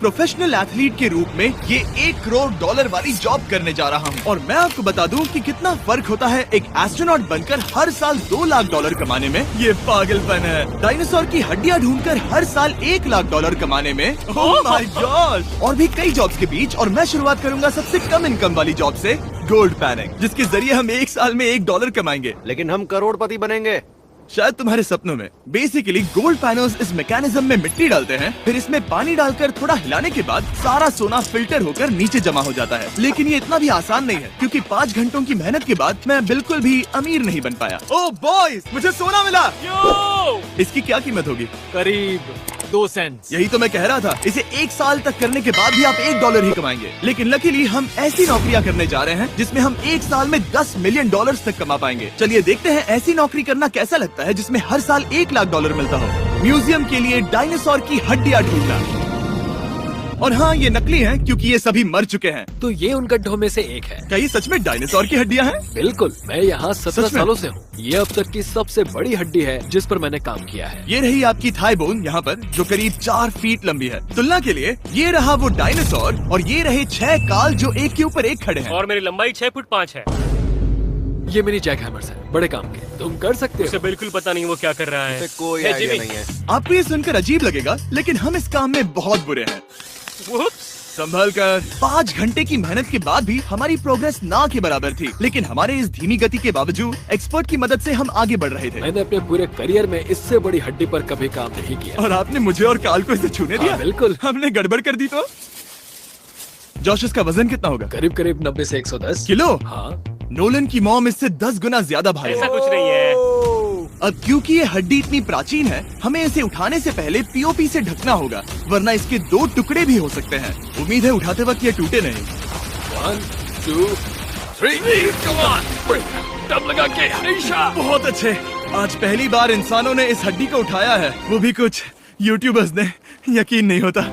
Professional athlete के रूप में ये $1 करोड़ वाली जॉब करने जा रहा हूँ। और मैं आपको बता दूँ कि कितना फर्क होता है एक एस्ट्रोनॉट बनकर हर साल $2 लाख कमाने में। ये पागलपन है। डायनासोर की हड्डियाँ ढूंढकर हर साल $1 लाख कमाने में। Oh my God. और भी कई जॉब्स के बीच, और मैं शुरुआत करूंगा सबसे कम इनकम वाली जॉब से, गोल्ड पैनिंग, जिसके जरिए हम एक साल में $1 कमाएंगे। लेकिन हम करोड़पति बनेंगे शायद तुम्हारे सपनों में। बेसिकली गोल्ड पैनल्स इस मैकेनिज्म में मिट्टी डालते हैं, फिर इसमें पानी डालकर थोड़ा हिलाने के बाद सारा सोना फिल्टर होकर नीचे जमा हो जाता है। लेकिन ये इतना भी आसान नहीं है, क्योंकि 5 घंटों की मेहनत के बाद मैं बिल्कुल भी अमीर नहीं बन पाया। ओह बॉयज, मुझे सोना मिला। इसकी क्या कीमत होगी? करीब 2 सेंट। यही तो मैं कह रहा था। इसे 1 साल तक करने के बाद भी आप $1 ही कमाएंगे। लेकिन लकीली हम ऐसी नौकरियां करने जा रहे हैं जिसमें हम 1 साल में $10 मिलियन तक कमा पाएंगे। चलिए देखते हैं ऐसी नौकरी करना कैसा लगता है जिसमें हर साल $1 लाख मिलता हो। म्यूजियम के लिए डायनासोर की हड्डियां ढूंढना। और हाँ, ये नकली हैं क्योंकि ये सभी मर चुके हैं। तो ये उन गड्ढों में से एक है। क्या ये सच में डायनासोर की हड्डियां हैं? बिल्कुल, मैं यहाँ 17 सच में? सालों से हूँ। ये अब तक की सबसे बड़ी हड्डी है जिस पर मैंने काम किया है। ये रही आपकी थाई बोन यहाँ पर, जो करीब 4 फीट लंबी है। तुलना के लिए ये रहा वो डायनासोर, और ये रहे 6 काल जो एक के ऊपर एक खड़े हैं। और मेरी लंबाई 6 फुट 5 है। ये मेरी जैक हैमर्स है, बड़े काम के। तुम कर सकते उसे हो। बिल्कुल पता नहीं वो क्या कर रहा है। कोई है, आइडिया जिमी। नहीं है। आपको ये सुनकर अजीब लगेगा, लेकिन हम इस काम में बहुत बुरे हैं। Whoops! संभल कर। 5 घंटे की मेहनत के बाद भी हमारी प्रोग्रेस ना के बराबर थी। लेकिन हमारे इस धीमी गति के बावजूद एक्सपर्ट की मदद से हम आगे बढ़ रहे थे। मैंने अपने पूरे करियर में इससे बड़ी हड्डी पर कभी काम नहीं किया। और आपने मुझे और काल को इसे छूने दिया? हाँ, बिल्कुल। हमने गड़बड़ कर दी तो? जोश, इसका वजन कितना होगा? करीब करीब 90 से 110 किलो। हाँ। नोलन की मॉम इससे 10 गुना ज्यादा भारी ऐसा है। कुछ नहीं है। अब क्योंकि ये हड्डी इतनी प्राचीन है, हमें इसे उठाने से पहले पीओपी से ढकना होगा, वरना इसके 2 टुकड़े भी हो सकते हैं। उम्मीद है उठाते वक्त ये टूटे नहीं। 1 2 3 come on, दम लगा के हमेशा। बहुत अच्छे। आज पहली बार इंसानों ने इस हड्डी को उठाया है, वो भी कुछ यूट्यूबर्स ने। यकीन नहीं होता।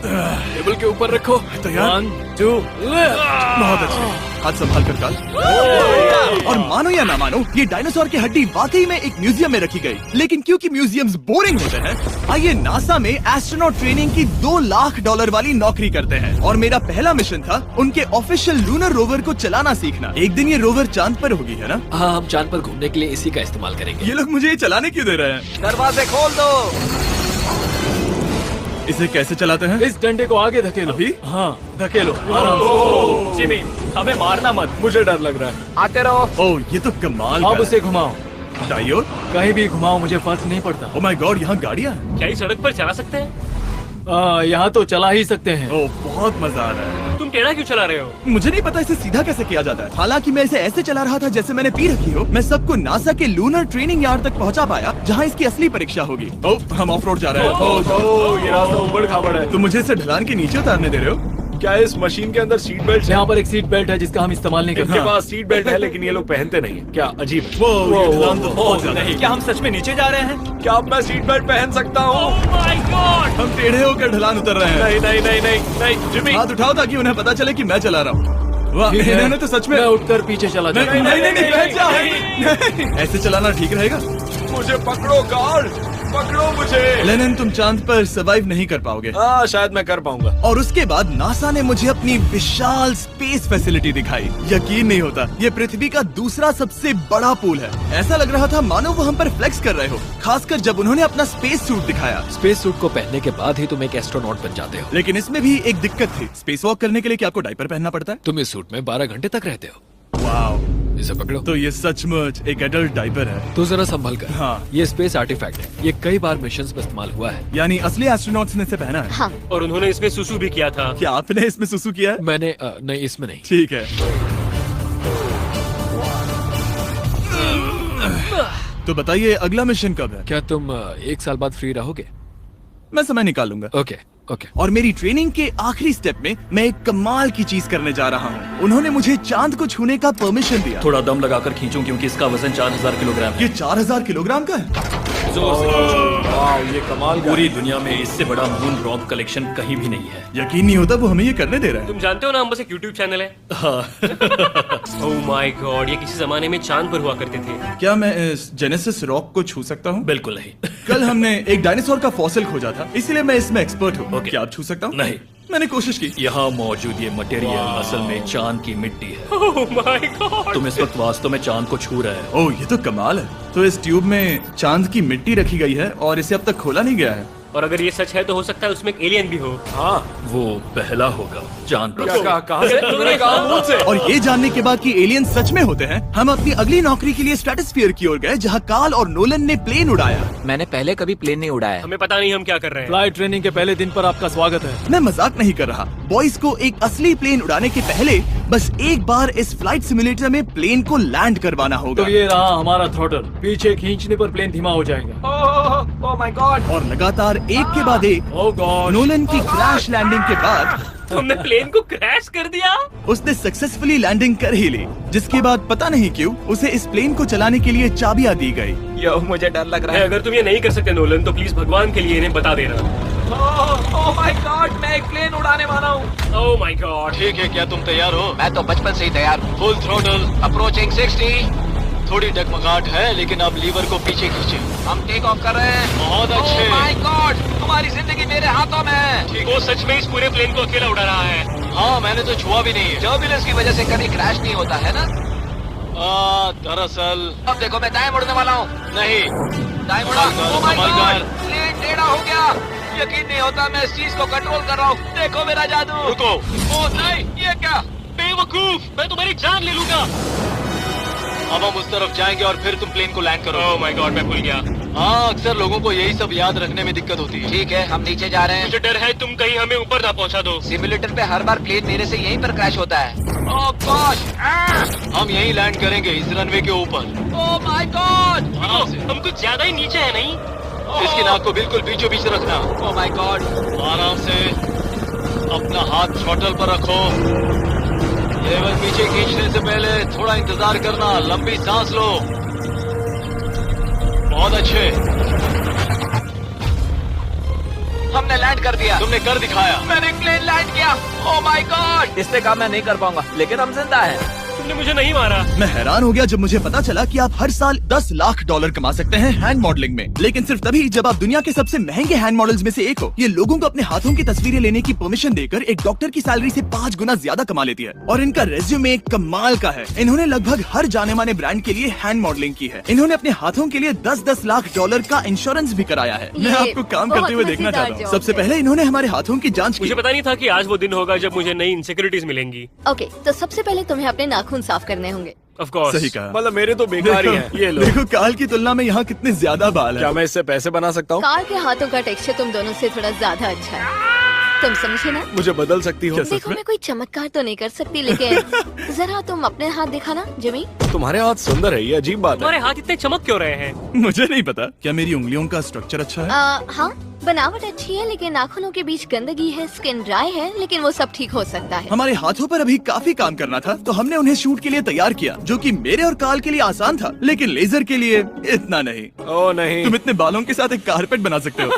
टेबल के ऊपर रखो। तैयार? 1 2 बहुत अच्छे। हाथ संभाल कर काल। और मानो या ना मानो, ये डायनासोर की हड्डी वाकई में एक म्यूजियम में रखी गई। लेकिन क्योंकि म्यूजियम्स बोरिंग होते हैं, आइए नासा में एस्ट्रोनॉट ट्रेनिंग की $2 लाख वाली नौकरी करते हैं। और मेरा पहला मिशन था उनके ऑफिशियल लूनर रोवर को चलाना सीखना। एक दिन ये रोवर चांद पर होगी, है ना? हाँ, हम चांद पर घूमने के लिए इसी का इस्तेमाल करेंगे। ये लोग मुझे ये चलाने क्यों दे रहे हैं? दरवाजे खोल दो। इसे कैसे चलाते हैं? इस डंडे को आगे धकेलो। अभी? हाँ, धकेलो आराम से। जिमी, हमें मारना मत। मुझे डर लग रहा है। आते रहो। ओह, ये तो कमाल अब का उसे घुमाओ। है। दाईं ओर? कहीं भी घुमाओ, मुझे फर्क नहीं पड़ता। ओह माय गॉड, यहाँ गाड़ियाँ हैं। क्या इस सड़क पर चला सकते हैं? यहाँ तो चला ही सकते हैं। ओह, बहुत मजा आ रहा है। तुम टेढ़ा क्यों चला रहे हो? मुझे नहीं पता इसे सीधा कैसे किया जाता है। हालांकि मैं इसे ऐसे चला रहा था जैसे मैंने पी रखी हो। मैं सबको नासा के लूनर ट्रेनिंग यार्ड तक पहुंचा पाया, जहां इसकी असली परीक्षा होगी। ओह, हम ऑफ रोड जा रहे हैं। ये रास्ता ऊबड़ खाबड़ है। तो मुझे इसे ढलान के नीचे उतारने दे रहे हो? क्या इस मशीन के अंदर सीट बेल्ट यहाँ पर एक सीट बेल्ट है जिसका हम इस्तेमाल नहीं करते। इनके पास सीट बेल्ट है, लेकिन ये लोग पहनते नहीं है। क्या अजीब है। वो ये ढलान तो बहुत ज्यादा है। क्या हम सच में नीचे जा रहे हैं? क्या अब मैं सीट बेल्ट पहन सकता हूँ? Oh my God! हम टेढ़े होकर ढलान उतर रहे हैं। नहीं नहीं नहीं नहीं नहीं जिमी। हाथ उठाओ ताकि उन्हें पता चले कि मैं चला रहा हूँ। वाह, ठीक है। इन्होंने तो सच में। मैं उठकर पीछे चला नहीं जाऊंगा। नहीं नहीं, बैठ जा। नहीं। ऐसे चलाना ठीक रहेगा? मुझे पकड़ो गार्ड, पकड़ो मुझे। लेनिन, तुम चांद पर सर्वाइव नहीं कर पाओगे। हाँ, शायद मैं कर पाऊंगा। और उसके बाद नासा ने मुझे अपनी विशाल स्पेस फैसिलिटी दिखाई। यकीन नहीं होता, ये पृथ्वी का दूसरा सबसे बड़ा पूल है। ऐसा लग रहा था मानो वो हम पर फ्लेक्स कर रहे हो, खासकर जब उन्होंने अपना स्पेस सूट दिखाया। स्पेस सूट को पहनने के बाद ही तुम एक एस्ट्रोनॉट बन जाते हो। लेकिन इसमें भी एक दिक्कत थी। स्पेस वॉक करने के लिए क्या आपको डायपर पहनना पड़ता है? तुम इस सूट में 12 घंटे तक रहते हो। वाओ, इसे पकड़ो। तो ये सचमुच एक एडल्ट डायपर है। तो जरा संभल कर। हाँ। ये स्पेस आर्टिफैक्ट है। ये कई बार मिशंस में इस्तेमाल हुआ है। यानी असली एस्ट्रोनॉट्स ने इसे पहना है। हाँ। और उन्होंने इसमें सुसु भी किया था। क्या आपने इसमें सुसु किया है? मैंने नहीं, इसमें नहीं। ठीक है। तो बताइए अगला मिशन कब है? क्या तुम 1 साल बाद फ्री रहोगे? मैं समय निकाल लूंगा। Okay okay. और मेरी ट्रेनिंग के आखिरी स्टेप में मैं एक कमाल की चीज करने जा रहा हूँ। उन्होंने मुझे चांद को छूने का परमिशन दिया। थोड़ा दम लगाकर खींचूं क्योंकि इसका वजन 4000 किलोग्राम है। ये 4000 किलोग्राम का है। जोर से खींचो। वाह, ये कमाल का। पूरी दुनिया में इससे बड़ा मून रॉक कलेक्शन कहीं भी नहीं है। यकीन नहीं होता वो हमें ये करने दे रहा है। तुम जानते हो ना, हम बस एक YouTube चैनल है। Oh my God! ये किसी जमाने में चांद पर हुआ करते थे। क्या मैं इस जेनेसिस रॉक को छू सकता हूँ? बिल्कुल नहीं। कल हमने एक डायनासोर का फॉसिल खोजा था, इसलिए मैं इसमें एक्सपर्ट हूँ। ओके। क्या आप छू सकता हूँ? नहीं। मैंने कोशिश की। यहाँ मौजूद ये मटेरियल असल में चांद की मिट्टी है। Oh my God. तुम इस वक्त वास्तव में चांद को छू रहे हो। ओह, ये तो कमाल है। तो इस ट्यूब में चांद की मिट्टी रखी गई है और इसे अब तक खोला नहीं गया है। और अगर ये सच है तो हो सकता है उसमें एक एलियन भी हो। हाँ, वो पहला होगा चांद पर। कहाँ से तुमने कहा मुझ से? और ये जानने के बाद कि एलियन सच में होते हैं, हम अपनी अगली नौकरी के लिए स्ट्रेटोस्फीयर की ओर गए, जहाँ कार्ल और नोलन ने प्लेन उड़ाया। मैंने पहले कभी प्लेन नहीं उड़ाया। हमें पता नहीं हम क्या कर रहे हैं। फ्लाइट ट्रेनिंग के पहले दिन पर आपका स्वागत है। मैं मजाक नहीं कर रहा। बॉयज को एक असली प्लेन उड़ाने के पहले बस एक बार इस फ्लाइट सिमुलेटर में प्लेन को लैंड करवाना होगा। तो ये रहा हमारा थ्रॉटल। पीछे खींचने पर प्लेन धीमा हो जाएगा। Oh my God. और लगातार एक के बाद एक ओह गॉड। नोलन की क्रैश लैंडिंग के बाद तुमने प्लेन को क्रैश कर दिया। उसने सक्सेसफुली लैंडिंग कर ही ली, जिसके बाद पता नहीं क्यों उसे इस प्लेन को चलाने के लिए चाबियां दी गई। यो, मुझे डर लग रहा है। अगर तुम ये नहीं कर सकते नोलन तो प्लीज भगवान के लिए इन्हें बता देना। ओह माय गॉड, मैं एक प्लेन उड़ाने वाला हूँ। Oh my God. ठीक है, क्या तुम तैयार हो? मैं तो बचपन से ही तैयार हूँ। Full throttle. अप्रोचिंग 60। थोड़ी डगमगाहट है, लेकिन अब लीवर को पीछे खींचे। हम टेक ऑफ कर रहे हैं। बहुत अच्छे। ओह माय गॉड, तुम्हारी जिंदगी मेरे हाथों में है। वो सच में इस पूरे प्लेन को अकेला उड़ा रहा है। हाँ, मैंने तो छुआ भी नहीं है। टर्बुलेंस की वजह से कभी क्रैश नहीं होता है ना। दरअसल अब देखो, मैं दाएं मुड़ने वाला हूँ। नहीं। दाएं मुड़ा। ओह माय संभल गॉड, कर। प्लेन टेढ़ा हो गया। यकीन नहीं होता मैं इस चीज को कंट्रोल कर रहा हूँ। देखो मेरा जादू। रुको। ओह नहीं, ये क्या? बेवकूफ, मैं तुम्हारी जान ले लूंगा। अब हम उस तरफ जाएंगे और फिर तुम प्लेन को लैंड करो। ओह माय गॉड, मैं भूल गया। हाँ, अक्सर लोगों को यही सब याद रखने में दिक्कत होती है। ठीक है, हम नीचे जा रहे हैं। मुझे डर है तुम कहीं हमें ऊपर ना पहुंचा दो। सिमुलेटर पे हर बार प्लेन मेरे से यहीं पर क्रैश होता है। ओह गॉश, हम यहीं लैंड करेंगे, इस रनवे के ऊपर। ओह माय गॉड, हम कुछ ज्यादा ही नीचे है नहीं? इसकी नाक को बिल्कुल बीचों बीच रखना। Oh my God. आराम से अपना हाथ थ्रॉटल पर रखो। लेवल पीछे खींचने से पहले थोड़ा इंतजार करना, लंबी सांस लो। बहुत अच्छे। हमने लैंड कर दिया। तुमने कर दिखाया। मैंने प्लेन लैंड किया। Oh my God. इसने कहा मैं नहीं कर पाऊंगा, लेकिन हम जिंदा हैं। तुमने मुझे नहीं मारा। मैं हैरान हो गया जब मुझे पता चला कि आप हर साल 10 लाख डॉलर कमा सकते हैं हैंड मॉडलिंग में, लेकिन सिर्फ तभी जब आप दुनिया के सबसे महंगे हैंड मॉडल्स में से एक हो। ये लोगों को अपने हाथों की तस्वीरें लेने की परमिशन देकर एक डॉक्टर की सैलरी से 5 गुना ज्यादा कमा लेती है। और इनका रेज्यूमे कमाल का है। इन्होंने लगभग हर जाने माने ब्रांड के लिए हैंड मॉडलिंग की है। इन्होंने अपने हाथों के लिए 10-10 लाख डॉलर का इंश्योरेंस भी कराया है। मैं आपको काम करते हुए देखना चाहता हूँ। सबसे पहले इन्होंने हमारे हाथों की जाँच की। मुझे पता नहीं था कि आज वो दिन होगा जब मुझे नई इनसिक्योरिटीज मिलेंगी। ओके, तो सबसे पहले तुम्हें अपने नाखून साफ करने होंगे। Of course. सही कहा। मतलब मेरे तो बेकार ही हैं। ये लो। देखो काल की तुलना में यहाँ कितने ज्यादा बाल क्या है। मैं इससे पैसे बना सकता हूँ? कार के हाथों का टेक्सचर तुम दोनों से थोड़ा ज्यादा अच्छा है। तुम समझे ना? मुझे बदल सकती हो? देखो मैं कोई चमत्कार तो नहीं कर सकती, लेकिन जरा तुम अपने हाथ दिखाना जिमी। तुम्हारे हाथ सुंदर है, ये अजीब बात तुम्हारे है। हाथ इतने चमक क्यों रहे हैं? मुझे नहीं पता। क्या मेरी उंगलियों का स्ट्रक्चर अच्छा है? हाँ, बनावट अच्छी है, लेकिन नाखूनों के बीच गंदगी है, स्किन ड्राई है, लेकिन वो सब ठीक हो सकता है। हमारे हाथों पर अभी काफी काम करना था, तो हमने उन्हें शूट के लिए तैयार किया, जो कि मेरे और काल के लिए आसान था, लेकिन लेजर के लिए इतना नहीं। ओह नहीं। तुम इतने बालों के साथ एक कारपेट बना सकते हो।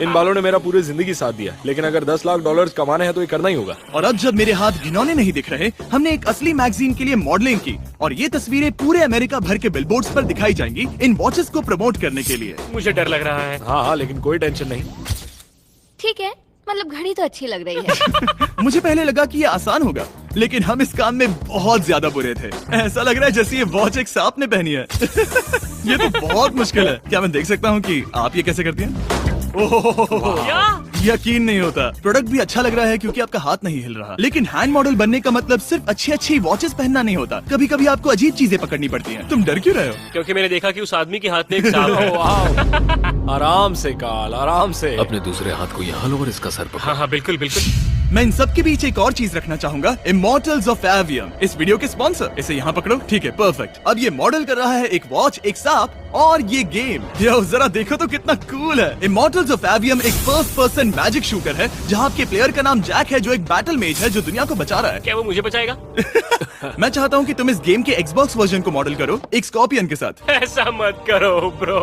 इन बालों ने मेरा पूरी जिंदगी साथ दिया, लेकिन अगर 10 लाख डॉलर कमाने हैं तो ये करना ही होगा। और अब जब मेरे हाथ घिनौने नहीं दिख रहे, हमने एक असली मैगजीन के लिए मॉडलिंग की, और ये तस्वीरें पूरे अमेरिका भर के बिलबोर्ड्स पर दिखाई जाएंगी इन वॉचेस को प्रमोट करने के लिए। मुझे डर लग रहा है। हाँ, लेकिन कोई टेंशन नहीं। ठीक है, मतलब घड़ी तो अच्छी लग रही है। मुझे पहले लगा कि ये आसान होगा, लेकिन हम इस काम में बहुत ज्यादा बुरे थे। ऐसा लग रहा है जैसे ये वॉच एक सांप ने पहनी है। ये तो बहुत मुश्किल है। क्या मैं देख सकता हूँ कि आप ये कैसे करती हैं? ओह, यकीन नहीं होता। प्रोडक्ट भी अच्छा लग रहा है क्योंकि आपका हाथ नहीं हिल रहा, लेकिन हैंड मॉडल बनने का मतलब सिर्फ अच्छी वॉचेस पहनना नहीं होता। कभी कभी आपको अजीब चीजें पकड़नी पड़ती हैं। तुम डर क्यों रहे हो? क्योंकि मैंने देखा कि उस आदमी के हाथ में एक सांप है। वाह। आराम से काल, आराम से। अपने दूसरे हाथ को यहाँ लो और इसका सर पकड़ो। हाँ हाँ, बिल्कुल बिल्कुल। मैं इन सब के बीच एक और चीज रखना चाहूंगा, इमॉर्टल्स ऑफ एवियम, इस वीडियो के स्पॉन्सर। इसे यहाँ पकड़ो। ठीक है, परफेक्ट। अब ये मॉडल कर रहा है एक वॉच, एक सांप और ये गेम। यो, जरा देखो तो कितना कूल है। इमॉर्टल्स ऑफ एवियम एक फर्स्ट पर्सन मैजिक शूटर है, जहाँ आपके प्लेयर का नाम जैक है, जो एक बैटल मेज है जो दुनिया को बचा रहा है। क्या वो मुझे बचाएगा? मैं चाहता हूँ कि तुम इस गेम के एक्सबॉक्स वर्जन को मॉडल करो, एक स्कॉर्पियन के साथ। ऐसा मत करो ब्रो।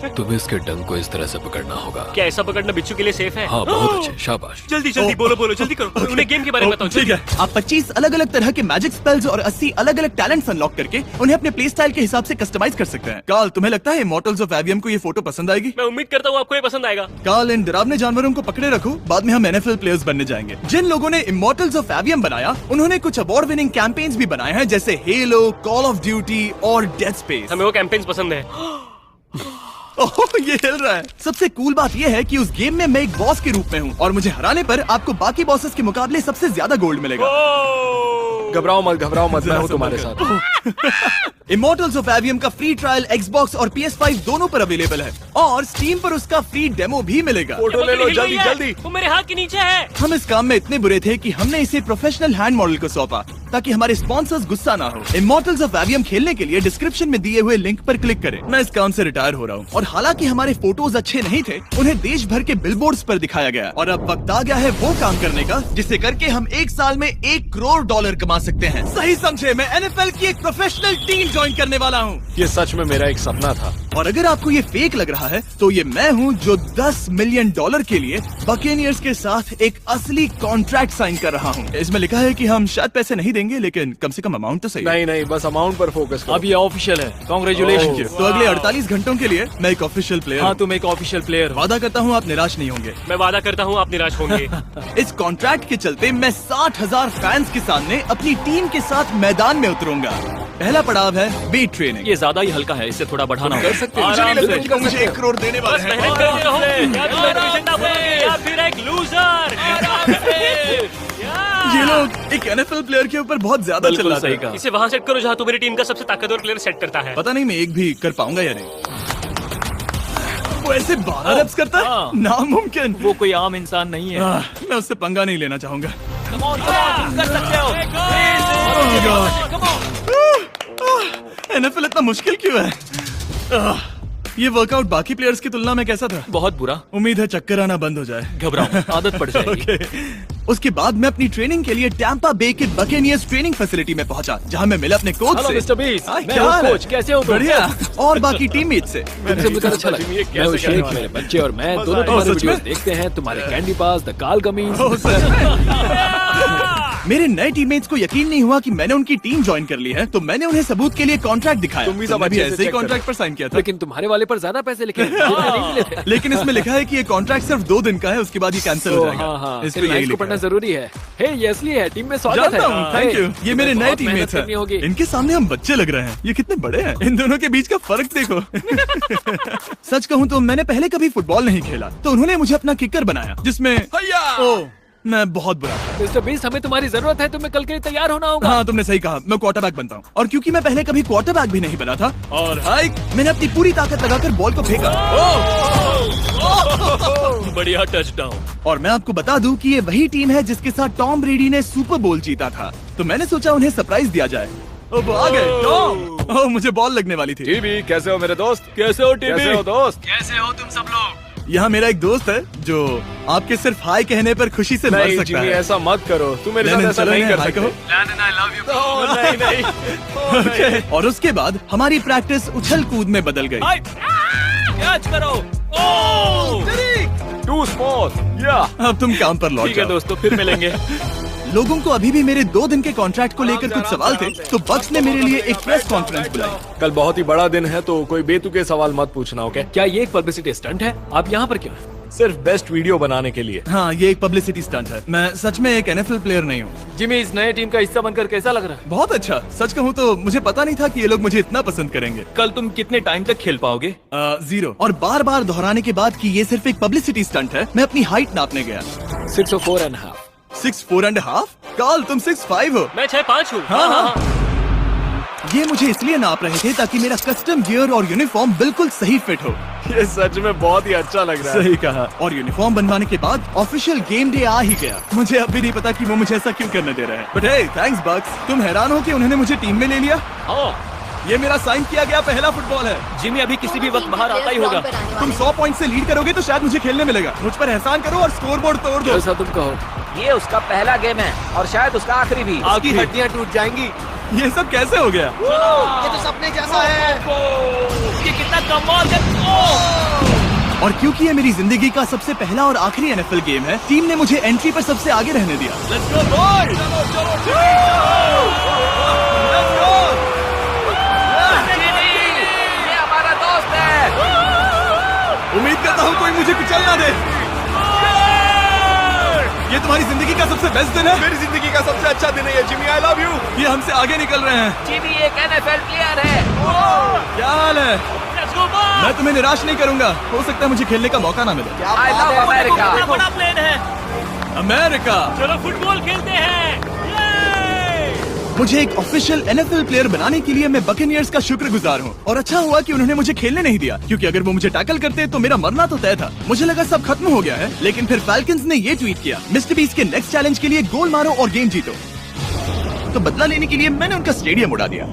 तुम्हें इसके डंक को इस तरह से पकड़ना होगा। क्या ऐसा पकड़ना बिच्छू के लिए सेफ है? हाँ, बहुत अच्छे, शाबाश। जल्दी जल्दी बोलो बोलो जल्दी करो, उन्हें गेम के बारे में बताओ। ठीक है, आप 25 अलग अलग तरह के मैजिक स्पेल्स और 80 अलग अलग टैलेंट्स अनलॉक करके उन्हें अपने प्ले स्टाइल के हिसाब से कस्टमाइज कर सकते हैं। कार्ल, तुम्हें लगता है इमॉर्टल्स ऑफ एवियम को ये फोटो पसंद आएगी? मैं उम्मीद करता हूँ आपको ये पसंद आएगा। कार्ल, इन डरावने जानवरों को पकड़े रखो, बाद में हम NFL प्लेयर्स बनने जाएंगे। जिन लोगों ने इमॉर्टल्स ऑफ एवियम बनाया, उन्होंने कुछ अवार्ड विनिंग कैंपेन्स भी बनाए हैं, जैसे हेलो, कॉल ऑफ ड्यूटी और डेड स्पेस। हमें वो कैंपेन्स पसंद है। ओह, ये हिल रहा है। सबसे कूल बात ये है कि उस गेम में मैं एक बॉस के रूप में हूँ और मुझे हराने पर आपको बाकी बॉसेस के मुकाबले सबसे ज्यादा गोल्ड मिलेगा। घबराओ मत, मैं हूँ तुम्हारे साथ। इमॉर्टल्स ऑफ एवियम का फ्री ट्रायल Xbox और PS5 दोनों पर अवेलेबल है और Steam पर उसका फ्री डेमो भी मिलेगा। फोटो ले लो जल्दी जल्दी। वो मेरे हाथ के नीचे है। हम इस काम में इतने बुरे थे कि हमने इसे प्रोफेशनल हैंड मॉडल को सौंपा ताकि हमारे स्पॉन्सर्स गुस्सा ना हो। इमॉर्टल्स ऑफ एवियम खेलने के लिए डिस्क्रिप्शन में दिए हुए लिंक पर क्लिक करें। मैं इस काम से रिटायर हो रहा हूँ और हालांकि हमारे फोटोज अच्छे नहीं थे, उन्हें देश भर के बिलबोर्ड्स पर दिखाया गया और अब वक्त आ गया है वो काम करने का जिसे करके हम एक साल में $1 करोड़ कमा सकते हैं। सही समझे, मैं NFL की एक प्रोफेशनल टीम ज्वाइन करने वाला हूँ। ये सच में मेरा एक सपना था। और अगर आपको ये फेक लग रहा है तो ये मैं हूँ जो $10 मिलियन के लिए बकेनियर्स के साथ एक असली कॉन्ट्रैक्ट साइन कर रहा हूँ। इसमें लिखा है कि हम शायद पैसे नहीं देंगे, लेकिन कम से कम अमाउंट तो सही। नहीं, बस अमाउंट पर फोकस करो। अब ये ऑफिशियल है। कांग्रेचुलेशन। तो अगले 48 घंटों के लिए मैं एक ऑफिशियल प्लेयर हाँ, हूँ। तुम एक ऑफिशियल प्लेयर हो। वादा करता हूँ आप निराश नहीं होंगे। मैं वादा करता हूँ आप निराश होंगे। इस कॉन्ट्रैक्ट के चलते मैं 60,000 फैंस के सामने अपनी टीम के साथ मैदान में उतरूंगा। पहला पड़ाव है वेट ट्रेनिंग। ये ज्यादा ही हल्का है, इसे थोड़ा बढ़ाना कर सकते हैं। मुझे नहीं लगता कि मुझे $1 करोड़ देने वाले हैं। मेहनत करते रहो, या तो मैं कोई झंडा बोलोगे या फिर एक लूजर। ये लोग एक NFL प्लेयर के ऊपर बहुत ज्यादा बिल्कुल चिल्लाते सही हैं। कहा। इसे वहाँ सेट करो जहाँ तुम्हारी टीम का सबसे ताकतवर प्लेयर सेट करता है। पता नहीं मैं एक भी कर पाऊंगा या नहीं। वो ऐसे 12 reps करता है, हाँ। नामुमकिन। वो कोई आम इंसान नहीं है। मैं उससे पंगा नहीं लेना चाहूंगा। कर सकते हो। NFL इतना मुश्किल क्यों है? ये वर्कआउट बाकी प्लेयर्स की तुलना में कैसा था? बहुत बुरा। उम्मीद है चक्कर आना बंद हो जाए। घबराओ, आदत पड़ जाएगी। ओके। उसके बाद मैं अपनी ट्रेनिंग के लिए टैंपा बे के बकेनियर्स ट्रेनिंग फैसिलिटी में पहुंचा, जहां मैं मिला अपने कोच हेलो से। मिस्टर बीस, हाँ, मैं क्या हूँ हाल है? कोच, कैसे हो तुम? बढ़िया। और बाकी टीममेट से। तुमसे मिलकर अच्छा लगा। मैं हूँ शेख, मेरे बच्चे और मैं दोनों तुम्हारे सच में? वीडियोस देखते हैं, तुम्हारे कैंडी पास, द काल गमीज। ओह, सच में? मेरे नए टीममेट्स को यकीन नहीं हुआ कि मैंने उनकी टीम ज्वाइन कर ली है, तो मैंने उन्हें सबूत के लिए कॉन्ट्रैक्ट दिखाया। तुम भी सब मैं भी अच्छे से ऐसे ही check कॉन्ट्रैक्ट पर साइन किया था। लेकिन तुम्हारे वाले पर ज्यादा पैसे लिखे हैं। नहीं मिले थे। लेकिन इसमें लिखा है कि ये कॉन्ट्रैक्ट सिर्फ 2 दिन का है, उसके बाद ये कैंसिल हो जाएगा। हाँ, इस पे यही लाइन्स को लिखा पढ़ना है। जरूरी है। हे, ये असली है, टीम में स्वागत है। जानता हूँ, थैंक यू। ये मेरे नए बहुत मेहनत टीममेट्स करनी होगी। हैं। इनके सामने हम बच्चे लग रहे हैं। ये कितने बड़े हैं। इन दोनों के बीच का फर्क देखो। सच कहूँ तो मैंने पहले कभी फुटबॉल नहीं खेला, तो उन्होंने मुझे अपना किकर बनाया, जिसमें ओह, मैं बहुत बुरा था। मिस्टर बीस, हमें तुम्हारी जरूरत है, तुम्हें कल के लिए तैयार होना होगा। हाँ, तुमने सही कहा, मैं क्वार्टरबैक बनता हूँ। और क्योंकि मैं पहले कभी क्वार्टरबैक भी नहीं बना था, और हाइक, मैंने अपनी पूरी ताकत लगाकर बॉल को फेंका। बढ़िया टचडाउन। और मैं आपको बता दूं कि ये वही टीम है जिसके साथ टॉम ब्रेडी ने सुपर बोल जीता था, तो मैंने सोचा उन्हें सरप्राइज दिया जाए। अब आ गए टॉम। ओह, मुझे बॉल लगने वाली थी। टीबी, कैसे हो मेरे दोस्त? कैसे हो टीबी? कैसे हो दोस्त? कैसे हो तुम सब लोग? यहाँ मेरा एक दोस्त है जो आपके सिर्फ हाय कहने पर खुशी से मर नहीं सकता जिमी, है। ऐसा मत करो, तुम मेरे साथ लेनिन, ऐसा चलो नहीं इन्हें कर हाय सकते। कहो। Landon, I love you. Oh, नहीं। ओके। और उसके बाद हमारी प्रैक्टिस उछल कूद में बदल गई। कैच करो। Too small. या अब तुम काम पर लौट ठीक है जाओ। दोस्तों, फिर मिलेंगे। लोगों को अभी भी मेरे 2 दिन के कॉन्ट्रैक्ट को लेकर कुछ सवाल थे, तो बक्स ने मेरे लिए एक प्रेस कॉन्फ्रेंस बुलाई। कल बहुत ही बड़ा दिन है, तो कोई बेतुके सवाल मत पूछना, ओके? क्या ये एक पब्लिसिटी स्टंट है? आप यहाँ पर क्यों हैं? सिर्फ बेस्ट वीडियो बनाने के लिए। हाँ, ये एक पब्लिसिटी स्टंट है। मैं सच में एक NFL प्लेयर नहीं हूँ। जिमी, इस नए टीम का हिस्सा बनकर कैसा लग रहा है? बहुत अच्छा। सच कहूँ तो मुझे पता नहीं था कि ये लोग मुझे इतना पसंद करेंगे। कल तुम कितने टाइम तक खेल पाओगे? 0। और बार बार दोहराने के बाद कि ये सिर्फ एक पब्लिसिटी स्टंट है, मैं अपनी हाइट नापने गया। 6'4.5". 6'4.5"? कार्ल, तुम 6'5" हो। मैं 6'5" हूँ। हाँ। ये मुझे इसलिए नाप रहे थे ताकि मेरा कस्टम गियर और यूनिफॉर्म बिल्कुल सही फिट हो। ये सच में बहुत ही अच्छा लग रहा है। सही कहा। और यूनिफॉर्म बनवाने के बाद ऑफिशियल गेम डे आ ही गया। मुझे अब भी नहीं पता कि वो मुझे ऐसा क्यों करने दे रहे हैं। बट हे, थैंक्स बक्स। तुम हैरान हो कि उन्होंने मुझे टीम में ले लिया? ये मेरा साइन किया गया पहला फुटबॉल है। जिमी अभी किसी भी वक्त बाहर आता ही होगा। तुम 100 पॉइंट से लीड करोगे तो शायद मुझे खेलने मिलेगा। मुझ पर एहसान करो और स्कोर बोर्ड तोड़ दो। जैसा तुम कहो। ये उसका पहला गेम है और शायद उसका आखिरी भी। आपकी हड्डियां टूट जाएंगी। ये सब कैसे हो गया? ये तो सपने जैसा है। ये कितना कमाल है। और क्योंकि ये मेरी जिंदगी का सबसे पहला और आखिरी एनएफएल गेम है, टीम ने मुझे एंट्री पर सबसे आगे रहने दिया। Let's go, boys! ये हमारा दोस्त है। उम्मीद करता हूँ कोई मुझे कुचल ना दे। ये तुम्हारी जिंदगी का सबसे बेस्ट दिन है। मेरी जिंदगी का सबसे अच्छा दिन है ये, जिमी। I love you. ये हमसे आगे निकल रहे हैं। जिमी एक एनएफएल प्लेयर है। क्या हाल है? मैं तुम्हें निराश नहीं करूंगा। हो सकता है मुझे खेलने का मौका ना मिले। I love America. बड़ा प्लेन है। अमेरिका। चलो फुटबॉल खेलते हैं। मुझे एक ऑफिशियल एनएफएल प्लेयर बनाने के लिए मैं बकेनियर्स का शुक्रगुजार हूँ। और अच्छा हुआ कि उन्होंने मुझे खेलने नहीं दिया, क्योंकि अगर वो मुझे टैकल करते तो मेरा मरना तो तय था। मुझे लगा सब खत्म हो गया है, लेकिन फिर फैल्कन्स ने ये ट्वीट किया, मिस्टर बीस्ट के नेक्स्ट चैलेंज के लिए गोल मारो और गेम जीतो। तो बदला लेने के लिए मैंने उनका स्टेडियम उड़ा दिया।